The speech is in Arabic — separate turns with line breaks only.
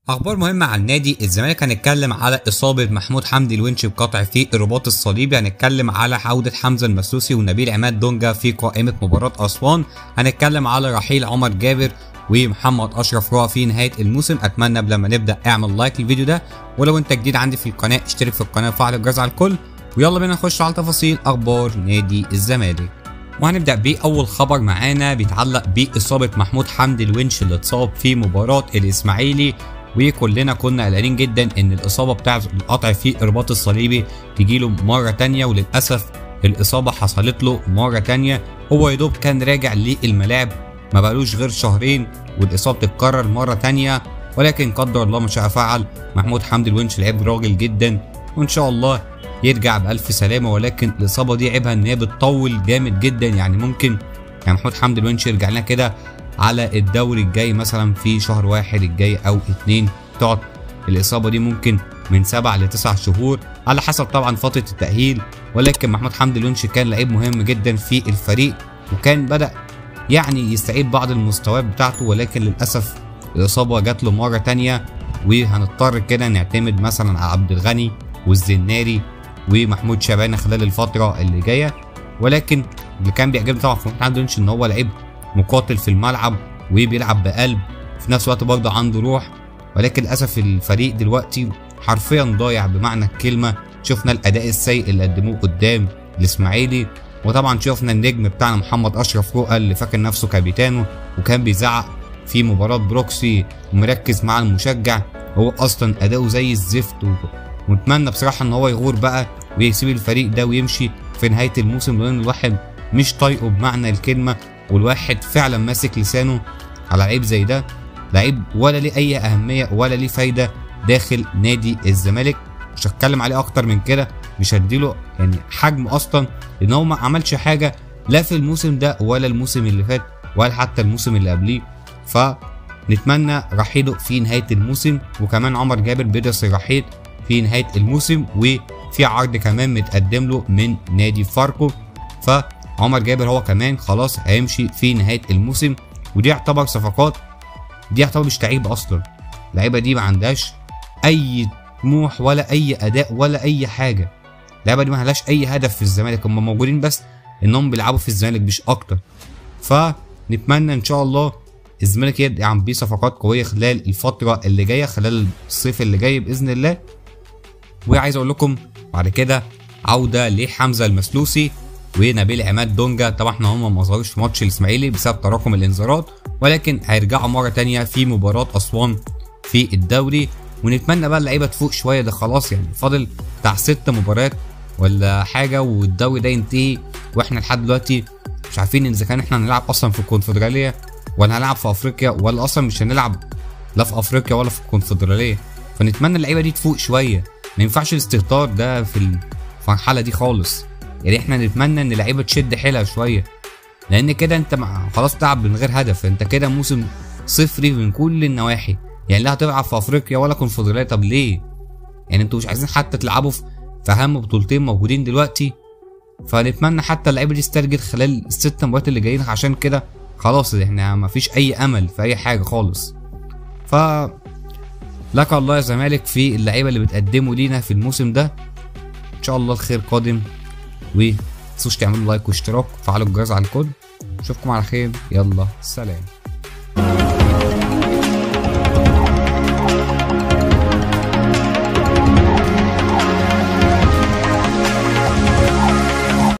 اخبار مهمه عن نادي الزمالك. هنتكلم على اصابه محمود حمدي الونش بقطع في الرباط الصليبي، هنتكلم على عوده حمزه المسلوسي ونبيل عماد دونجا في قائمه مباراه اسوان، هنتكلم على رحيل عمر جابر ومحمد اشرف رؤى في نهايه الموسم. اتمنى قبل ما نبدا اعمل لايك للفيديو ده، ولو انت جديد عندي في القناه اشترك في القناه وفعل الجرس على الكل. ويلا بينا نخش على تفاصيل اخبار نادي الزمالك. وهنبدا باول خبر معانا بيتعلق باصابه محمود حمدي الونش اللي اتصاب في مباراه الاسماعيلي، وكلنا كنا قلقانين جدا ان الاصابه بتاعه القطع في الرباط الصليبي تجيله مره تانية، وللاسف الاصابه حصلت له مره تانية. هو يدوب كان راجع للملاعب ما بقالوش غير شهرين والاصابه تتكرر مره تانية، ولكن قدر الله ما شاء فعل. محمود حمدي الونش لعيب راجل جدا وان شاء الله يرجع بألف سلامه، ولكن الاصابه دي عيبها ان هي بتطول جامد جدا. يعني ممكن محمود حمدي الونش يرجع لنا كده على الدوري الجاي مثلا في شهر 1 الجاي او 2، تقعد الاصابه دي ممكن من 7 ل 9 شهور على حسب طبعا فتره التاهيل. ولكن محمود حمدي الونش كان لعيب مهم جدا في الفريق، وكان بدا يعني يستعيد بعض المستويات بتاعته، ولكن للاسف الاصابه جات له مره تانية، وهنضطر كده نعتمد مثلا على عبد الغني والزناري ومحمود شبانه خلال الفتره اللي جايه. ولكن اللي كان بيعجبني طبعا في محمود حمدي الونش ان هو لعيب مقاتل في الملعب وبيلعب بقلب، في نفس الوقت برضه عنده روح. ولكن للاسف الفريق دلوقتي حرفيا ضايع بمعنى الكلمه. شفنا الاداء السيء اللي قدموه قدام الاسماعيلي، وطبعا شفنا النجم بتاعنا محمد اشرف رؤى اللي فاكر نفسه كابيتانو وكان بيزعق في مباراه بروكسي ومركز مع المشجع، هو اصلا اداؤه زي الزفت. ونتمنى بصراحه ان هو يغور بقى ويسيب الفريق ده ويمشي في نهايه الموسم، لان الواحد مش طايقه بمعنى الكلمه، والواحد فعلا ماسك لسانه على لعيب زي ده، لعيب ولا ليه اي اهميه ولا ليه فايده داخل نادي الزمالك. مش هتكلم عليه اكتر من كده، مش هديله يعني حجم اصلا، لان هو ما عملش حاجه لا في الموسم ده ولا الموسم اللي فات ولا حتى الموسم اللي قبليه. فنتمنى رحيله في نهايه الموسم، وكمان عمر جابر بيدرس الرحيل في نهايه الموسم، وفي عرض كمان متقدم له من نادي فاركو. عمر جابر هو كمان خلاص هيمشي في نهايه الموسم، ودي يعتبر صفقات، دي يعتبر مش لعيبه اصلا. اللعيبه دي ما عندهاش اي طموح ولا اي اداء ولا اي حاجه، اللعيبه دي ما لهاش اي هدف في الزمالك، هم موجودين بس انهم بيلعبوا في الزمالك مش اكتر. فنتمنى ان شاء الله الزمالك يدعم بيه صفقات قويه خلال الفتره اللي جايه، خلال الصيف اللي جاي باذن الله. وعايز اقول لكم بعد كده عوده لحمزه المسلوسي ونبيل عماد دونجا. طبعا هم ما ظهروش في ماتش الاسماعيلي بسبب تراكم الانذارات، ولكن هيرجعوا مره تانية في مباراه اسوان في الدوري. ونتمنى بقى اللعيبه تفوق شويه، ده خلاص يعني فاضل بتاع 6 مباريات ولا حاجه والدوري ده ينتهي، واحنا لحد دلوقتي مش عارفين اذا كان احنا هنلعب اصلا في الكونفدراليه ولا هنلعب في افريقيا، ولا اصلا مش هنلعب لا في افريقيا ولا في الكونفدراليه. فنتمنى اللعيبه دي تفوق شويه، ما ينفعش الاستهتار ده في المرحله دي خالص. يعني احنا نتمنى ان اللعيبه تشد حيلها شويه، لان كده انت خلاص تلعب من غير هدف، انت كده موسم صفري من كل النواحي. يعني لا هتلعب في افريقيا ولا كونفدراليه، طب ليه؟ يعني انتوا مش عايزين حتى تلعبوا في اهم بطولتين موجودين دلوقتي. فنتمنى حتى اللعيبه دي تسترجل خلال ال6 مباريات اللي جايين، عشان كده خلاص احنا ما فيش اي امل في اي حاجه خالص. ف لك الله يا زمالك في اللعيبه اللي بتقدموا لينا في الموسم ده، ان شاء الله الخير قادم. ومتنسوش تعملوا لايك واشتراك وفعلوا الجرس على الكل. اشوفكم على خير، يلا سلام.